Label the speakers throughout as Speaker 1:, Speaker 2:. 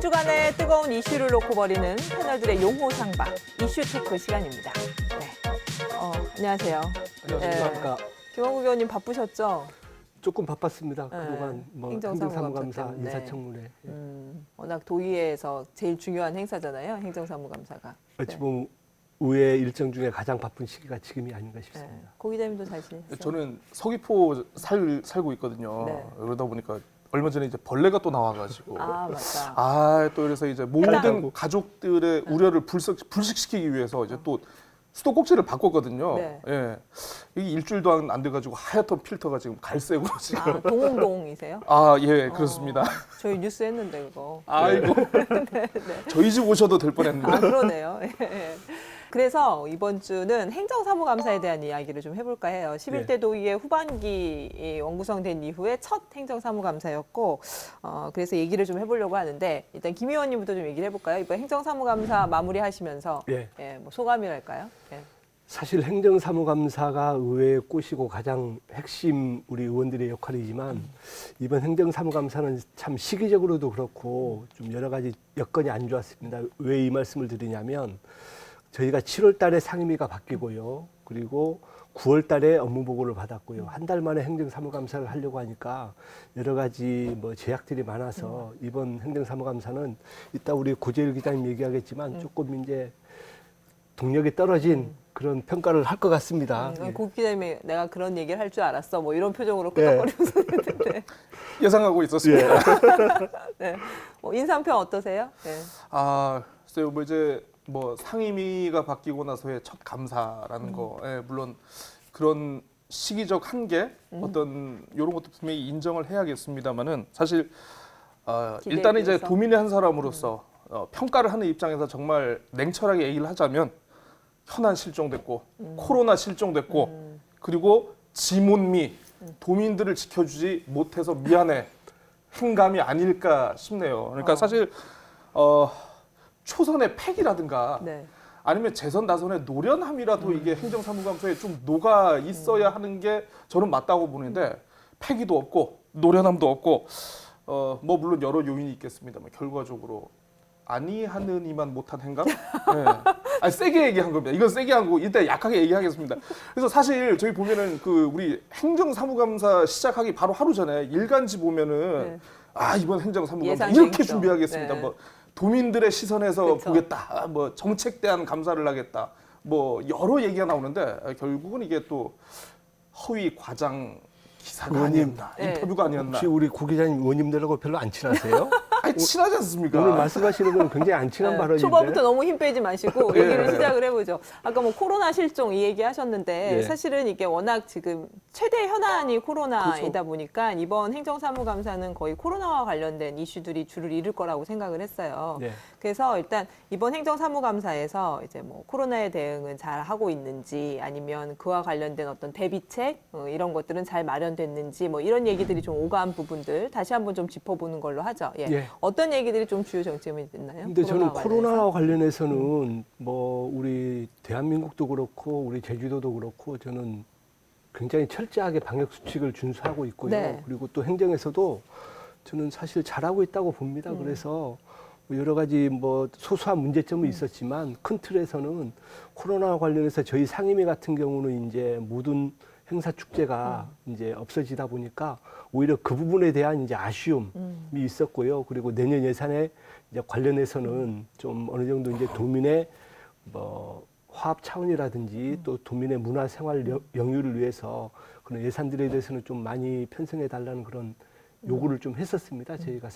Speaker 1: 한 주간의 뜨거운 이슈를 놓고 벌이는 패널들의 용호상방 이슈 토크 시간입니다. 네. 안녕하세요.
Speaker 2: 안녕하십니까.
Speaker 1: 김원국 의원님 바쁘셨죠?
Speaker 2: 조금 바빴습니다. 그동안 행정사무감사
Speaker 1: 때문에.
Speaker 2: 인사청문회.
Speaker 1: 워낙 도의회에서 제일 중요한 행사잖아요. 행정사무감사가.
Speaker 2: 어찌 보면 의회 일정 중에 가장 바쁜 시기가 지금이 아닌가 싶습니다.
Speaker 1: 고 기자님도 잘 지내셨어요?
Speaker 3: 저는 서귀포 살고 있거든요.
Speaker 1: 네.
Speaker 3: 그러다 보니까 얼마 전에 이제 벌레가 또 나와가지고
Speaker 1: 맞다.
Speaker 3: 또 그래서 이제 모든 가족들의 우려를 불식시키기 위해서 이제 또 수도꼭지를 바꿨거든요.
Speaker 1: 네.
Speaker 3: 예, 이게 일주일도 안 돼가지고 하얗던 필터가 지금 갈색으로 지금.
Speaker 1: 동홍동이세요?
Speaker 3: 예, 그렇습니다.
Speaker 1: 저희 뉴스 했는데 그거.
Speaker 3: 아이고.
Speaker 1: 네.
Speaker 3: 저희 집 오셔도 될 뻔했는데.
Speaker 1: 그러네요. 예. 그래서 이번 주는 행정사무감사에 대한 이야기를 좀 해볼까 해요. 11대 도의회 후반기 원구성된 이후에 첫 행정사무감사였고, 그래서 얘기를 좀 해보려고 하는데, 일단 김 의원님부터 좀 얘기를 해볼까요? 이번 행정사무감사 마무리하시면서 뭐 소감이랄까요? 예.
Speaker 2: 사실 행정사무감사가 의회의 꽃이고 가장 핵심 우리 의원들의 역할이지만 이번 행정사무감사는 참 시기적으로도 그렇고 좀 여러 가지 여건이 안 좋았습니다. 왜 이 말씀을 드리냐면 저희가 7월 달에 상임위가 바뀌고요. 그리고 9월 달에 업무 보고를 받았고요. 한 달 만에 행정사무감사를 하려고 하니까 여러 가지 뭐 제약들이 많아서 이번 행정사무감사는 이따 우리 고재일 기자님 얘기하겠지만 조금 이제 동력이 떨어진 그런 평가를 할 것 같습니다.
Speaker 1: 고 기자님이 내가 그런 얘기를 할 줄 알았어. 뭐 이런 표정으로 끄덕거리면서 했는데.
Speaker 3: 예상하고 있었습니다.
Speaker 1: 네. 인상평 어떠세요? 네.
Speaker 3: 글쎄요, 뭐 이제 뭐 상임위가 바뀌고 나서의 첫 감사라는 거, 물론 그런 시기적 한계 어떤 이런 것도 분명히 인정을 해야겠습니다만은 사실 일단은 이제 도민의 한 사람으로서 평가를 하는 입장에서 정말 냉철하게 얘기를 하자면 현안 실종됐고 코로나 실종됐고 그리고 지문미 도민들을 지켜주지 못해서 미안해 행감이 아닐까 싶네요. 그러니까 사실 초선의 팩이라든가 아니면 재선 다선의 노련함이라도 이게 행정사무감사에 좀 녹아 있어야 하는 게 저는 맞다고 보는데 팩이도 없고 노련함도 없고 뭐 물론 여러 요인이 있겠습니다만 결과적으로 아니하는 이만 못한 행감? 세게 얘기한 겁니다. 이건 세게 한 거고 이따 약하게 얘기하겠습니다. 그래서 사실 저희 보면은 우리 행정사무감사 시작하기 바로 하루 전에 일간지 보면은 이번 행정사무감사 이렇게 준비하겠습니다. 뭐 도민들의 시선에서 보겠다. 뭐 정책 대한 감사를 하겠다. 뭐 여러 얘기가 나오는데 결국은 이게 또 허위 과장 기사가 아니었나. 인터뷰가 아니었나.
Speaker 2: 혹시 우리 고 기자님 의원님들하고 별로 안 친하세요?
Speaker 3: 친하지 않습니까?
Speaker 2: 오늘 말씀하시는 건 굉장히 안 친한 발언인데.
Speaker 1: 초반부터 너무 힘 빼지 마시고 얘기를 시작을 해보죠. 아까 뭐 코로나 실종 이 얘기 하셨는데 사실은 이게 워낙 지금 최대 현안이 코로나이다 보니까 이번 행정사무감사는 거의 코로나와 관련된 이슈들이 줄을 이룰 거라고 생각을 했어요. 그래서 일단 이번 행정사무감사에서 이제 뭐 코로나에 대응은 잘 하고 있는지 아니면 그와 관련된 어떤 대비책 이런 것들은 잘 마련됐는지 뭐 이런 얘기들이 좀 오가는 부분들 다시 한번 좀 짚어보는 걸로 하죠. 어떤 얘기들이 좀 주요 정점이 됐나요?
Speaker 2: 근데 저는 코로나와 관련해서는 뭐 우리 대한민국도 그렇고 우리 제주도도 그렇고 저는 굉장히 철저하게 방역 수칙을 준수하고 있고요. 그리고 또 행정에서도 저는 사실 잘하고 있다고 봅니다. 그래서 여러 가지 뭐 소소한 문제점은 있었지만 큰 틀에서는 코로나와 관련해서 저희 상임위 같은 경우는 이제 모든 행사 축제가 이제 없어지다 보니까 오히려 그 부분에 대한 이제 아쉬움이 있었고요. 그리고 내년 예산에 이제 관련해서는 좀 어느 정도 이제 도민의 뭐 화합 차원이라든지 또 도민의 문화 생활 영유를 위해서 그런 예산들에 대해서는 좀 많이 편성해 달라는 그런 요구를 좀 했었습니다. 저희가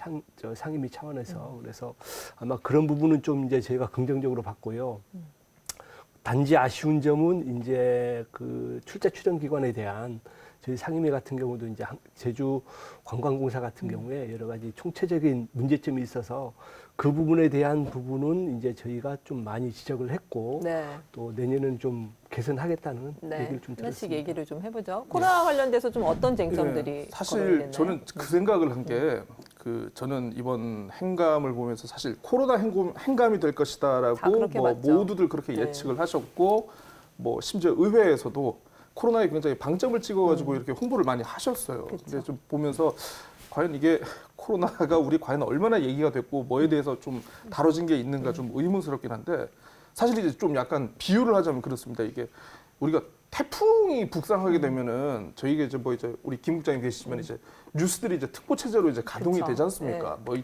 Speaker 2: 상임위 차원에서. 그래서 아마 그런 부분은 좀 이제 저희가 긍정적으로 봤고요. 단지 아쉬운 점은 이제 그 출자 출연 기관에 대한 저희 상임위 같은 경우도 이제 제주 관광공사 같은 경우에 여러 가지 총체적인 문제점이 있어서 그 부분에 대한 부분은 이제 저희가 좀 많이 지적을 했고 또 내년은 좀 개선하겠다는 얘기를 좀 들었습니다.
Speaker 1: 하나씩 얘기를 좀 해보죠. 코로나 관련돼서 좀 어떤 쟁점들이
Speaker 3: 사실 저는 그 생각을 한 게 저는 이번 행감을 보면서 사실 코로나 행감이 될 것이다라고 뭐 모두들 그렇게 예측을 하셨고 뭐 심지어 의회에서도 코로나에 굉장히 방점을 찍어가지고 이렇게 홍보를 많이 하셨어요. 근데 좀 보면서 과연 이게 코로나가 우리 과연 얼마나 얘기가 됐고 뭐에 대해서 좀 다뤄진 게 있는가 좀 의문스럽긴 한데 사실 이제 좀 약간 비유를 하자면 그렇습니다. 이게 우리가 태풍이 북상하게 되면은 저희가 이제 뭐 이제 우리 김 국장님 계시지만 이제 뉴스들이 이제 특보 체제로 이제 가동이
Speaker 1: 그쵸.
Speaker 3: 되지 않습니까? 뭐 이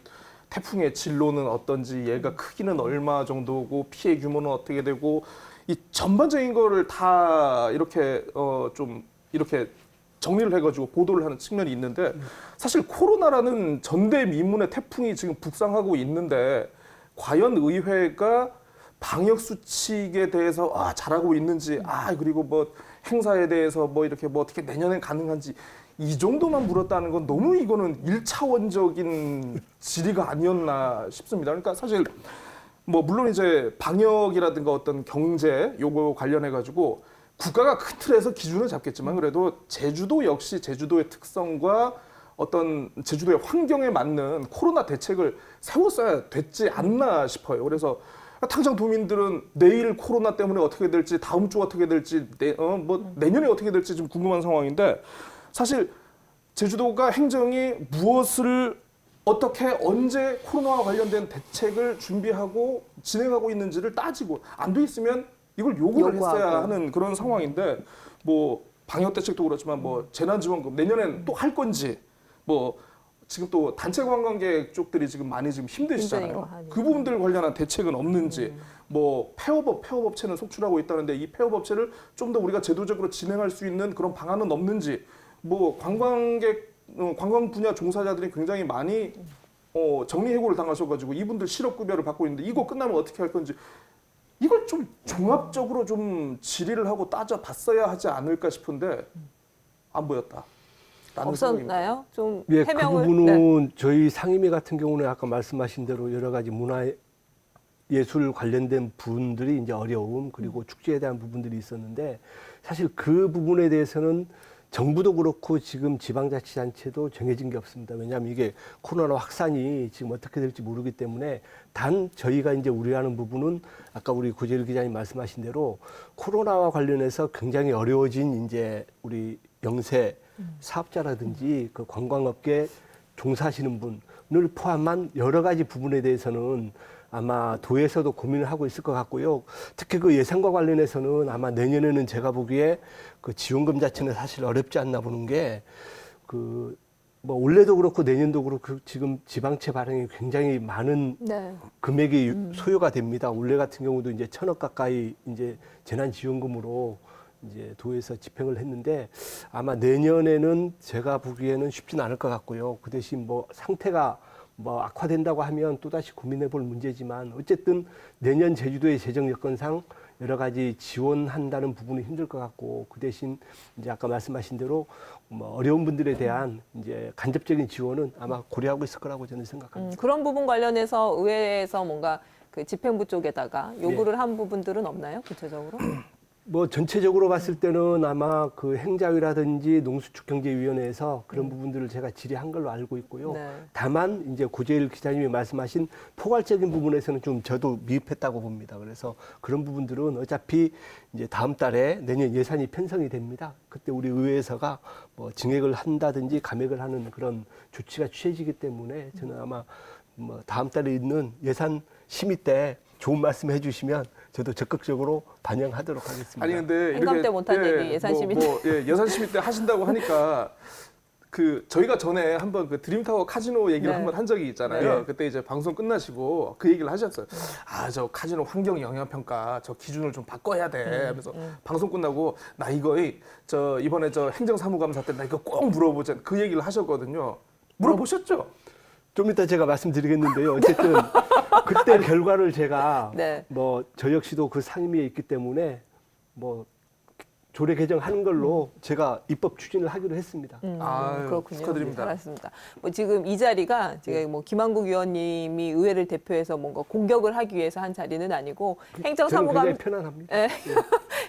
Speaker 3: 태풍의 진로는 어떤지, 얘가 크기는 얼마 정도고, 피해 규모는 어떻게 되고, 이 전반적인 거를 다 이렇게 좀 이렇게 정리를 해가지고 보도를 하는 측면이 있는데 사실 코로나라는 전대미문의 태풍이 지금 북상하고 있는데 과연 의회가 방역 수칙에 대해서 잘하고 있는지 그리고 뭐 행사에 대해서 뭐 이렇게 뭐 어떻게 내년엔 가능한지 이 정도만 물었다는 건 너무 이거는 1차원적인 질의가 아니었나 싶습니다. 그러니까 사실 뭐 물론 이제 방역이라든가 어떤 경제 요거 관련해 가지고 국가가 큰 틀에서 기준을 잡겠지만 그래도 제주도 역시 제주도의 특성과 어떤 제주도의 환경에 맞는 코로나 대책을 세웠어야 됐지 않나 싶어요. 그래서 당장 도민들은 내일 코로나 때문에 어떻게 될지, 다음 주 어떻게 될지, 뭐 내년에 어떻게 될지 좀 궁금한 상황인데 사실 제주도가 행정이 무엇을 어떻게 언제 코로나와 관련된 대책을 준비하고 진행하고 있는지를 따지고 안 돼 있으면 이걸 요구를 했어야 하는 그런 상황인데 뭐 방역 대책도 그렇지만 뭐 재난지원금 내년엔 또 할 건지 뭐 지금 또 단체 관광객 쪽들이 지금 많이 지금 힘드시잖아요. 그 부분들 관련한 대책은 없는지 뭐 폐업업체는 속출하고 있다는데 이 폐업업체를 좀 더 우리가 제도적으로 진행할 수 있는 그런 방안은 없는지 뭐 관광 분야 종사자들이 굉장히 많이 정리해고를 당하셔가지고 이분들 실업급여를 받고 있는데 이거 끝나면 어떻게 할 건지 이걸 좀 종합적으로 좀 질의를 하고 따져봤어야 하지 않을까 싶은데 안 보였다.
Speaker 1: 없었나요? 좀
Speaker 2: 예,
Speaker 1: 해명을.
Speaker 2: 그 부분은 저희 상임위 같은 경우는 아까 말씀하신 대로 여러 가지 문화 예술 관련된 분들이 이제 어려움 그리고 축제에 대한 부분들이 있었는데 사실 그 부분에 대해서는 정부도 그렇고 지금 지방자치단체도 정해진 게 없습니다. 왜냐하면 이게 코로나 확산이 지금 어떻게 될지 모르기 때문에 단 저희가 이제 우려하는 부분은 아까 우리 구재일 기자님 말씀하신 대로 코로나와 관련해서 굉장히 어려워진 이제 우리 영세 사업자라든지 그 관광업계 종사하시는 분을 포함한 여러 가지 부분에 대해서는 아마 도에서도 고민을 하고 있을 것 같고요. 특히 그 예산과 관련해서는 아마 내년에는 제가 보기에 그 지원금 자체는 사실 어렵지 않나 보는 게 그 뭐 올해도 그렇고 내년도 그렇고 지금 지방채 발행이 굉장히 많은 금액이 소요가 됩니다. 올해 같은 경우도 이제 1,000억 가까이 이제 재난지원금으로 이제 도에서 집행을 했는데 아마 내년에는 제가 보기에는 쉽지는 않을 것 같고요. 그 대신 뭐 상태가 뭐 악화된다고 하면 또다시 고민해 볼 문제지만 어쨌든 내년 제주도의 재정 여건상 여러 가지 지원한다는 부분은 힘들 것 같고 그 대신 이제 아까 말씀하신 대로 뭐 어려운 분들에 대한 이제 간접적인 지원은 아마 고려하고 있을 거라고 저는 생각합니다.
Speaker 1: 그런 부분 관련해서 의회에서 뭔가 그 집행부 쪽에다가 요구를 한 부분들은 없나요? 구체적으로?
Speaker 2: 뭐 전체적으로 봤을 때는 아마 그 행자위라든지 농수축경제위원회에서 그런 부분들을 제가 질의한 걸로 알고 있고요. 다만 이제 구재일 기자님이 말씀하신 포괄적인 부분에서는 좀 저도 미흡했다고 봅니다. 그래서 그런 부분들은 어차피 이제 다음 달에 내년 예산이 편성이 됩니다. 그때 우리 의회에서가 뭐 증액을 한다든지 감액을 하는 그런 조치가 취해지기 때문에 저는 아마 뭐 다음 달에 있는 예산 심의 때 좋은 말씀 해주시면 저도 적극적으로 반영하도록 하겠습니다.
Speaker 3: 아니 근데
Speaker 1: 행감 때 못한 얘기 예산 심의 때.
Speaker 3: 예산 심의 때 하신다고 하니까 그 저희가 전에 한번 그 드림타워 카지노 얘기를 한번 한 적이 있잖아요. 그때 이제 방송 끝나시고 그 얘기를 하셨어요. 저 카지노 환경 영향 평가 저 기준을 좀 바꿔야 돼. 하면서 방송 끝나고 나 이거 저 이번에 저 행정사무감사 때 나 이거 꼭 물어보자 그 얘기를 하셨거든요. 물어보셨죠?
Speaker 2: 좀 이따 제가 말씀드리겠는데요. 어쨌든 그때 결과를 제가 뭐 저 역시도 그 상임위에 있기 때문에 뭐 조례 개정하는 걸로 제가 입법 추진을 하기로 했습니다.
Speaker 1: 그렇군요.
Speaker 3: 축하드립니다.
Speaker 1: 알았습니다. 뭐 지금 이 자리가 제가 뭐 김한국 의원님이 의회를 대표해서 뭔가 공격을 하기 위해서 한 자리는 아니고
Speaker 2: 저는 굉장히 편안합니다.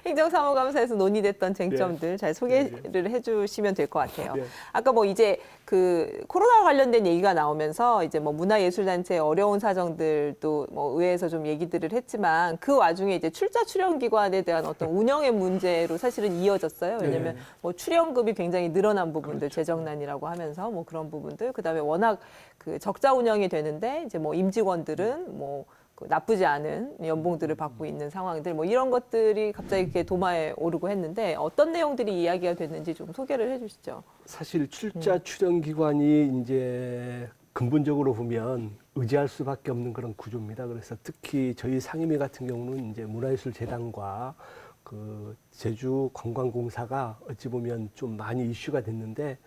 Speaker 1: 행정사무감사에서 논의됐던 쟁점들 잘 소개를 해주시면 될 것 같아요.
Speaker 2: 네.
Speaker 1: 아까 뭐 이제 그 코로나와 관련된 얘기가 나오면서 이제 뭐 문화예술단체의 어려운 사정들도 뭐 의회에서 좀 얘기들을 했지만 그 와중에 이제 출자 출연기관에 대한 어떤 운영의 문제로 사실은 이어졌어요. 왜냐하면 뭐 출연금이 굉장히 늘어난 부분들, 재정난이라고 하면서 뭐 그런 부분들, 그다음에 워낙 그 적자 운영이 되는데 이제 뭐 임직원들은 뭐 그 나쁘지 않은 연봉들을 받고 있는 상황들, 뭐 이런 것들이 갑자기 이렇게 도마에 오르고 했는데 어떤 내용들이 이야기가 됐는지 좀 소개를 해주시죠.
Speaker 2: 사실 출자 출연 기관이 이제 근본적으로 보면 의지할 수밖에 없는 그런 구조입니다. 그래서 특히 저희 상임위 같은 경우는 이제 문화예술재단과 그 제주관광공사가 어찌 보면 좀 많이 이슈가 됐는데,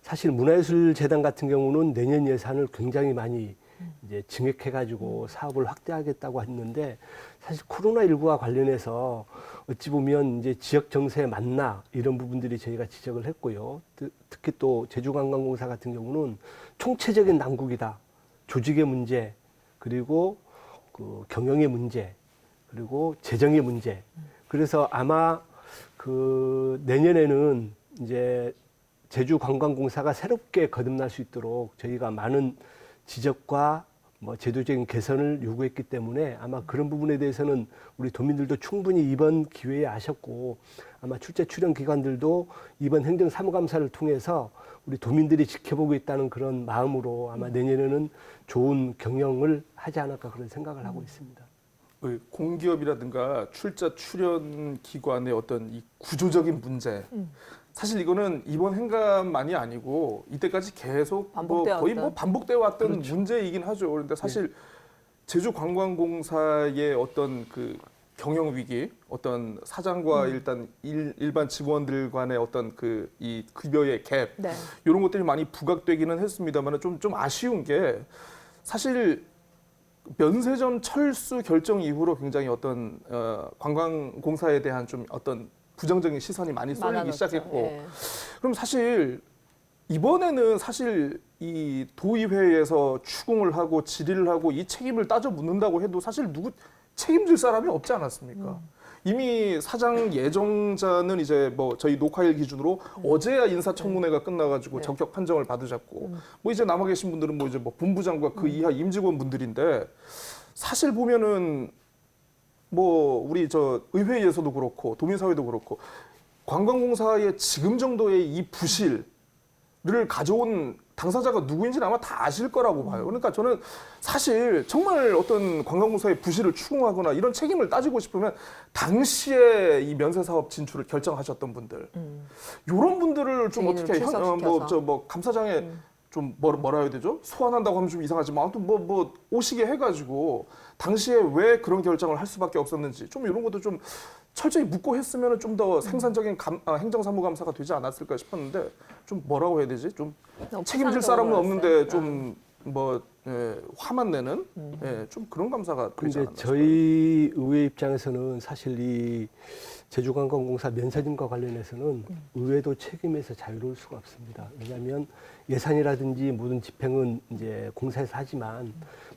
Speaker 2: 사실 문화예술재단 같은 경우는 내년 예산을 굉장히 많이 이제 증액해가지고 사업을 확대하겠다고 했는데, 사실 코로나19와 관련해서 어찌 보면 이제 지역 정세에 맞나 이런 부분들이 저희가 지적을 했고요. 특히 또 제주관광공사 같은 경우는 총체적인 난국이다. 조직의 문제, 그리고 그 경영의 문제, 그리고 재정의 문제. 그래서 아마 그 내년에는 이제 제주관광공사가 새롭게 거듭날 수 있도록 저희가 많은 지적과 뭐 제도적인 개선을 요구했기 때문에 아마 그런 부분에 대해서는 우리 도민들도 충분히 이번 기회에 아셨고, 아마 출제 출연 기관들도 이번 행정사무감사를 통해서 우리 도민들이 지켜보고 있다는 그런 마음으로 아마 내년에는 좋은 경영을 하지 않을까 그런 생각을 하고 있습니다.
Speaker 3: 공기업이라든가 출자 출연 기관의 어떤 이 구조적인 문제, 사실 이거는 이번 행감만이 아니고 이때까지 계속 뭐 거의 뭐 반복되어 왔던
Speaker 2: 그렇죠.
Speaker 3: 문제이긴 하죠. 그런데 사실 제주관광공사의 어떤 그 경영 위기, 어떤 사장과 일단 일반 직원들 간의 어떤 그 이 급여의 갭, 이런 것들이 많이 부각되기는 했습니다만 좀 아쉬운 게, 사실 면세점 철수 결정 이후로 굉장히 어떤 관광공사에 대한 좀 어떤 부정적인 시선이 많이 쏠리기 시작했고, 그럼 사실 이번에는 사실 이 도의회에서 추궁을 하고 질의를 하고 이 책임을 따져 묻는다고 해도 사실 누구 책임질 사람이 없지 않았습니까? 이미 사장 예정자는 이제 뭐 저희 녹화일 기준으로 어제야 인사청문회가 끝나가지고 적격 판정을 받으셨고, 뭐 이제 남아 계신 분들은 뭐 이제 뭐 본부장과 그 이하 임직원 분들인데, 사실 보면은 뭐 우리 저 의회에서도 그렇고 도민사회도 그렇고 관광공사의 지금 정도의 이 부실을 가져온 당사자가 누구인지는 아마 다 아실 거라고 봐요. 그러니까 저는 사실 정말 어떤 관광공사의 부실을 추궁하거나 이런 책임을 따지고 싶으면 당시에 이 면세사업 진출을 결정하셨던 분들, 이런 분들을 좀 어떻게 뭐 감사장에 좀 뭐라 해야 되죠? 소환한다고 하면 좀 이상하지만 아무튼 뭐 오시게 해가지고 당시에 왜 그런 결정을 할 수밖에 없었는지 좀 이런 것도 좀 철저히 묻고 했으면 좀 더 생산적인 행정사무감사가 되지 않았을까 싶었는데, 좀 뭐라고 해야 되지? 좀 책임질 사람은 없는데 좀 뭐 화만 내는 좀 그런 감사가 되지 않았나 싶어요.
Speaker 2: 저희 의회 입장에서는 사실 이 제주관광공사 면세점과 관련해서는 의회도 책임에서 자유로울 수가 없습니다. 왜냐하면 예산이라든지 모든 집행은 이제 공사에서 하지만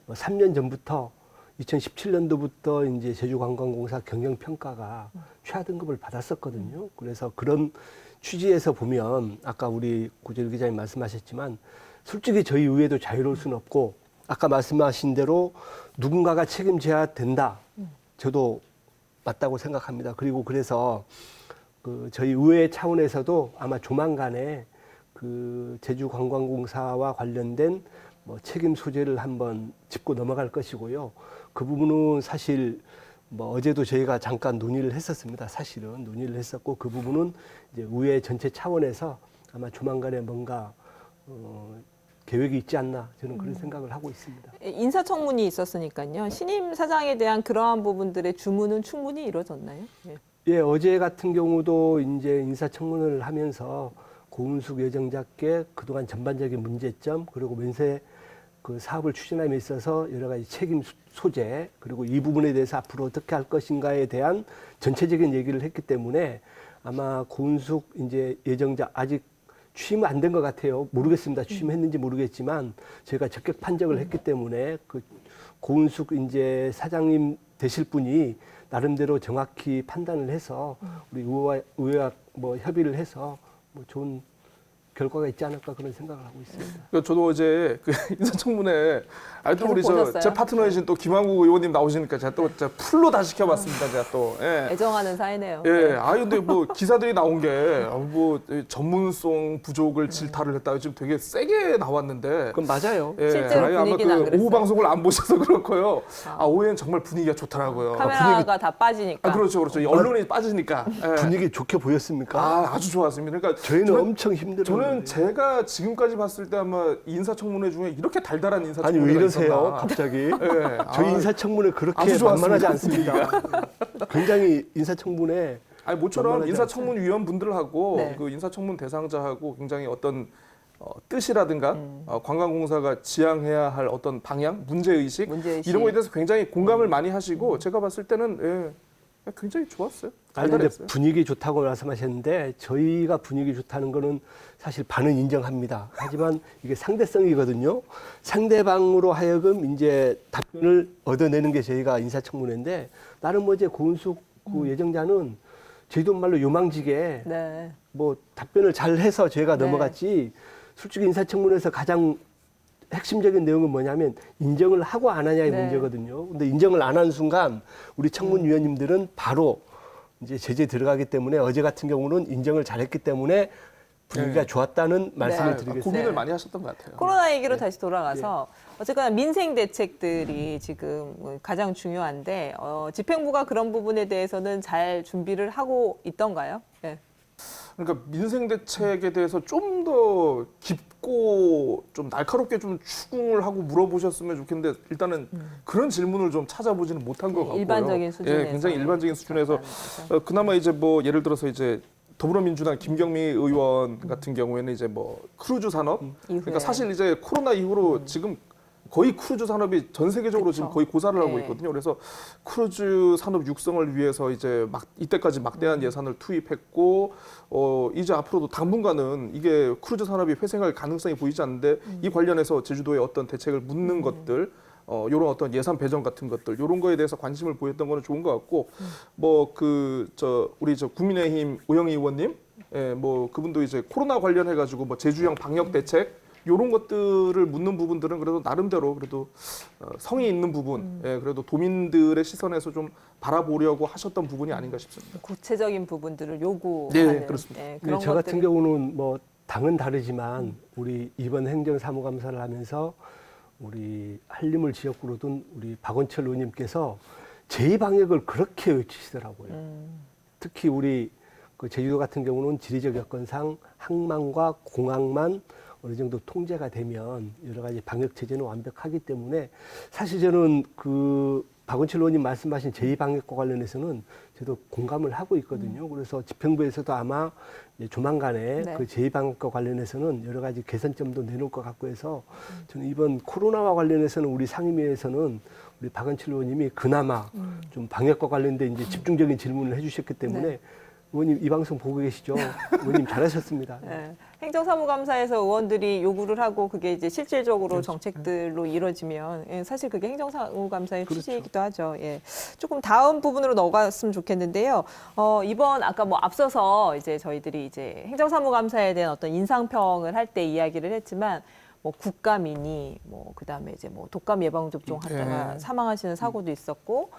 Speaker 2: 뭐 3년 전부터 2017년도부터 이제 제주관광공사 경영평가가 최하 등급을 받았었거든요. 그래서 그런 취지에서 보면 아까 우리 고재일 기자님 말씀하셨지만 솔직히 저희 의회도 자유로울 수는 없고, 아까 말씀하신 대로 누군가가 책임져야 된다. 저도 맞다고 생각합니다. 그리고 그래서 그 저희 의회 차원에서도 아마 조만간에 그 제주관광공사와 관련된 뭐 책임 소재를 한번 짚고 넘어갈 것이고요. 그 부분은 사실 뭐 어제도 저희가 잠깐 논의를 했었습니다. 사실은 논의를 했었고, 그 부분은 이제 의회 전체 차원에서 아마 조만간에 뭔가 계획이 있지 않나, 저는 그런 생각을 하고 있습니다.
Speaker 1: 인사청문이 있었으니까요. 신임 사장에 대한 그러한 부분들의 주문은 충분히 이루어졌나요?
Speaker 2: 예, 어제 같은 경우도 이제 인사청문회를 하면서 고은숙 예정자께 그동안 전반적인 문제점, 그리고 면세 그 사업을 추진함에 있어서 여러 가지 책임 소재, 그리고 이 부분에 대해서 앞으로 어떻게 할 것인가에 대한 전체적인 얘기를 했기 때문에 아마 고은숙 이제 예정자 아직 취임은 안 된 것 같아요. 모르겠습니다. 취임했는지 모르겠지만 제가 적격 판정을 했기 때문에 그 고은숙 이제 사장님 되실 분이 나름대로 정확히 판단을 해서 우리 의회와 뭐 협의를 해서 뭐 좋은 결과가 있지 않을까 그런 생각을 하고 있습니다.
Speaker 3: 저도 어제 그 인사청문회 또 우리
Speaker 1: 보셨어요?
Speaker 3: 제 파트너이신 또 김한국 의원님 나오시니까 제가 또 제가 풀로 다 시켜봤습니다. 제가 또 예.
Speaker 1: 애정하는 사이네요.
Speaker 3: 예,
Speaker 1: 네.
Speaker 3: 근데 뭐 기사들이 나온 게 뭐 전문성 부족을 질타를 했다. 지금 되게 세게 나왔는데.
Speaker 2: 그건 맞아요.
Speaker 3: 예,
Speaker 1: 실제로
Speaker 3: 아마
Speaker 1: 분위기는 안
Speaker 3: 그
Speaker 1: 그랬어요.
Speaker 3: 오후 방송을 안 보셔서 그렇고요. 오후에는 정말 분위기가 좋더라고요.
Speaker 1: 카메라가 다 빠지니까.
Speaker 3: 그렇죠, 그렇죠. 이 언론이 빠지니까. 예.
Speaker 2: 분위기 좋게 보였습니까?
Speaker 3: 아주 좋았습니다. 그러니까
Speaker 2: 저희는 엄청 힘들었는데.
Speaker 3: 저는 제가 지금까지 봤을 때 아마 인사청문회 중에 이렇게 달달한
Speaker 2: 아니
Speaker 3: 인사청문회가
Speaker 2: 왜 이러세요?
Speaker 3: 있었나.
Speaker 2: 갑자기?
Speaker 3: 예,
Speaker 2: 저희 인사청문회 그렇게
Speaker 3: 아주 좋았습니다.
Speaker 2: 만만하지 않습니다. 굉장히 인사청문회
Speaker 3: 아니 모처럼
Speaker 2: 만만하지
Speaker 3: 인사청문 위원분들하고
Speaker 1: 네.
Speaker 3: 그 인사청문 대상자하고 굉장히 어떤 뜻이라든가 관광공사가 지향해야 할 어떤 방향, 문제의식
Speaker 1: 문제의식.
Speaker 3: 이런 거에 대해서 굉장히 공감을 많이 하시고 제가 봤을 때는 굉장히 좋았어요.
Speaker 2: 아니 근데
Speaker 3: 달달했어요.
Speaker 2: 분위기 좋다고 말씀하셨는데 저희가 분위기 좋다는 거는 사실 반은 인정합니다. 하지만 이게 상대성이거든요. 상대방으로 하여금 이제 답변을 얻어내는 게 저희가 인사청문회인데 나는 뭐 이제 고은숙 그 예정자는 제주도 말로 요망지게
Speaker 1: 네.
Speaker 2: 뭐 답변을 잘 해서 저희가
Speaker 1: 네.
Speaker 2: 넘어갔지 솔직히 인사청문회에서 가장 핵심적인 내용은 뭐냐면 인정을 하고 안 하냐의
Speaker 1: 네.
Speaker 2: 문제거든요. 근데 인정을 안 하는 순간 우리 청문위원님들은 바로 이제 제재 들어가기 때문에 어제 같은 경우는 인정을 잘했기 때문에 분위기가
Speaker 3: 네.
Speaker 2: 좋았다는 말씀을 드리겠습니다.
Speaker 3: 고민을
Speaker 1: 네.
Speaker 3: 많이 하셨던 것 같아요.
Speaker 1: 코로나 얘기로 다시 돌아가서 어쨌거나 민생 대책들이 지금 가장 중요한데 집행부가 그런 부분에 대해서는 잘 준비를 하고 있던가요? 네.
Speaker 3: 그러니까 민생 대책에 대해서 좀 더 깊고 좀 날카롭게 좀 추궁을 하고 물어보셨으면 좋겠는데 일단은 그런 질문을 좀 찾아보지는 못한 것 같고요.
Speaker 1: 일반적인 수준에서.
Speaker 3: 예, 굉장히 일반적인 수준에서 그나마 이제 뭐 예를 들어서 이제 더불어민주당 김경미 의원 같은 경우에는 이제 뭐 크루즈 산업 그러니까 사실 이제 코로나 이후로 지금 거의 크루즈 산업이 전 세계적으로 지금 거의 고사를 하고
Speaker 1: 네.
Speaker 3: 있거든요. 그래서 크루즈 산업 육성을 위해서 이제 이때까지 막대한 예산을 투입했고 이제 앞으로도 당분간은 이게 크루즈 산업이 회생할 가능성이 보이지 않는데 이 관련해서 제주도에 어떤 대책을 묻는 것들 요런 어떤 예산 배정 같은 것들 요런 거에 대해서 관심을 보였던 거는 좋은 것 같고 뭐 우리 국민의힘 우영희 의원님 뭐 그분도 이제 코로나 관련해 가지고 뭐 제주형 방역 대책 요런 것들을 묻는 부분들은 그래도 나름대로 그래도 성의 있는 부분, 그래도 도민들의 시선에서 좀 바라보려고 하셨던 부분이 아닌가 싶습니다.
Speaker 1: 구체적인 부분들을 요구하는
Speaker 3: 네, 그렇습니다.
Speaker 1: 그런
Speaker 2: 저 같은
Speaker 1: 것들이
Speaker 2: 경우는 뭐 당은 다르지만 우리 이번 행정사무감사를 하면서 우리 한림을 지역구로 둔 우리 박원철 의원님께서 제2방역을 그렇게 외치시더라고요. 특히 우리 그 제주도 같은 경우는 지리적 여건상 항만과 공항만 어느 정도 통제가 되면 여러 가지 방역 체제는 완벽하기 때문에 사실 저는 그 박원철 의원님 말씀하신 제2방역과 관련해서는 저도 공감을 하고 있거든요. 그래서 집행부에서도 아마 이제 조만간에
Speaker 1: 네.
Speaker 2: 그 제2방역과 관련해서는 여러 가지 개선점도 내놓을 것 같고 해서 저는 이번 코로나와 관련해서는 우리 상임위에서는 우리 박원철 의원님이 그나마 좀 방역과 관련된 이제 집중적인 질문을 해주셨기 때문에
Speaker 1: 네.
Speaker 2: 의원님 이 방송 보고 계시죠? 의원님 잘하셨습니다.
Speaker 1: 네. 행정사무감사에서 의원들이 요구를 하고 그게 이제 실질적으로 정책들로 이루어지면 사실 그게 행정사무감사의 취지이기도 하죠. 예. 조금 다음 부분으로 넘어갔으면 좋겠는데요. 이번 아까 뭐 앞서서 이제 저희들이 이제 행정사무감사에 대한 어떤 인상평을 할 때 이야기를 했지만 뭐 국감이니 뭐 그다음에 이제 뭐 독감 예방 접종 하다가 사망하시는 사고도 있었고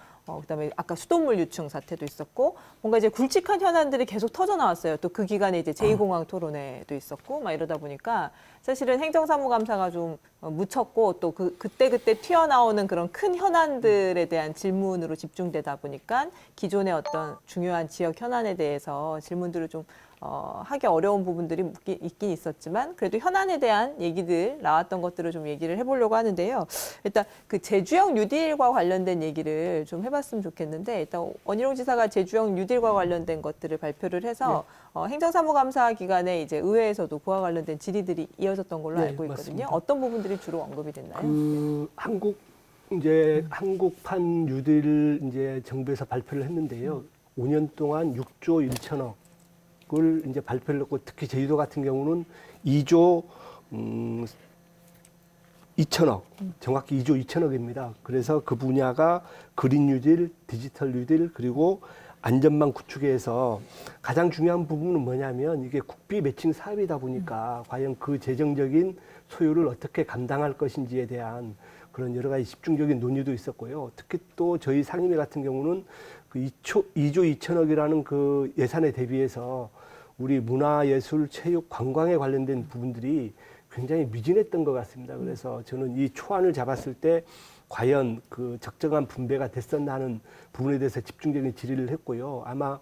Speaker 1: 그다음에 아까 수돗물 유충 사태도 있었고 뭔가 이제 굵직한 현안들이 계속 터져 나왔어요. 또 그 기간에 이제 제2공항 토론회도 있었고 막 이러다 보니까 사실은 행정사무감사가 좀 묻혔고 또 그때 튀어나오는 그런 큰 현안들에 대한 질문으로 집중되다 보니까 기존의 어떤 중요한 지역 현안에 대해서 질문들을 좀 하기 어려운 부분들이 있긴 있었지만 그래도 현안에 대한 얘기들 나왔던 것들을 좀 얘기를 해보려고 하는데요. 일단 그 제주형 뉴딜과 관련된 얘기를 좀 해봤으면 좋겠는데 일단 원희룡 지사가 제주형 뉴딜과 관련된 것들을 발표를 해서 행정사무감사 기간에 이제 의회에서도 그와 관련된 질의들이 이어졌던 걸로 알고 있거든요.
Speaker 2: 맞습니다.
Speaker 1: 어떤 부분들이 주로 언급이 됐나요?
Speaker 2: 그 한국판 뉴딜 이제 정부에서 발표를 했는데요. 5년 동안 6조 1천억. 을 이제 발표를 했고 특히 제주도 같은 경우는 2조 2천억, 정확히 2조 2천억입니다. 그래서 그 분야가 그린 뉴딜, 디지털 뉴딜, 그리고 안전망 구축에 해서 가장 중요한 부분은 뭐냐면 이게 국비 매칭 사업이다 보니까 과연 그 재정적인 소요를 어떻게 감당할 것인지에 대한 그런 여러 가지 집중적인 논의도 있었고요. 특히 또 저희 상임위 같은 경우는 그 2조 2천억이라는 그 예산에 대비해서 우리 문화예술, 체육, 관광에 관련된 부분들이 굉장히 미진했던 것 같습니다. 그래서 저는 이 초안을 잡았을 때 과연 그 적정한 분배가 됐었나 하는 부분에 대해서 집중적인 질의를 했고요. 아마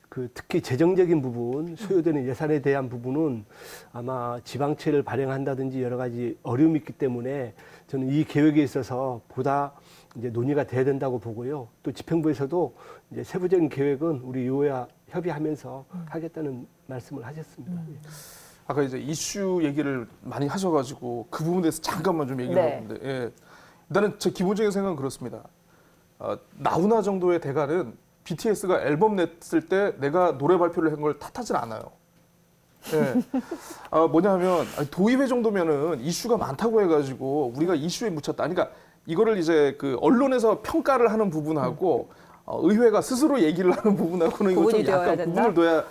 Speaker 2: 그 특히 재정적인 부분, 소요되는 예산에 대한 부분은 아마 지방채를 발행한다든지 여러 가지 어려움이 있기 때문에 저는 이 계획에 있어서 보다 이제 논의가 돼야 된다고 보고요. 또 집행부에서도 이제 세부적인 계획은 우리 요야 협의하면서 하겠다는 말씀을 하셨습니다. 예.
Speaker 3: 아까 이제 이슈 얘기를 많이 하셔가지고 그 부분에 대해서 잠깐만 좀 얘기를 하는데 예. 일단은 제 기본적인 생각은 그렇습니다. 나훈아 정도의 대가는 BTS가 앨범 냈을 때 내가 노래 발표를 한 걸 탓하진 않아요. 예. 뭐냐면 도입회 정도면은 이슈가 많다고 해가지고 우리가 이슈에 묻혔다. 그러니까 이거를 이제 그 언론에서 평가를 하는 부분하고 의회가 스스로 얘기를 하는 부분하고는 이거 좀 약간 구분을 둬야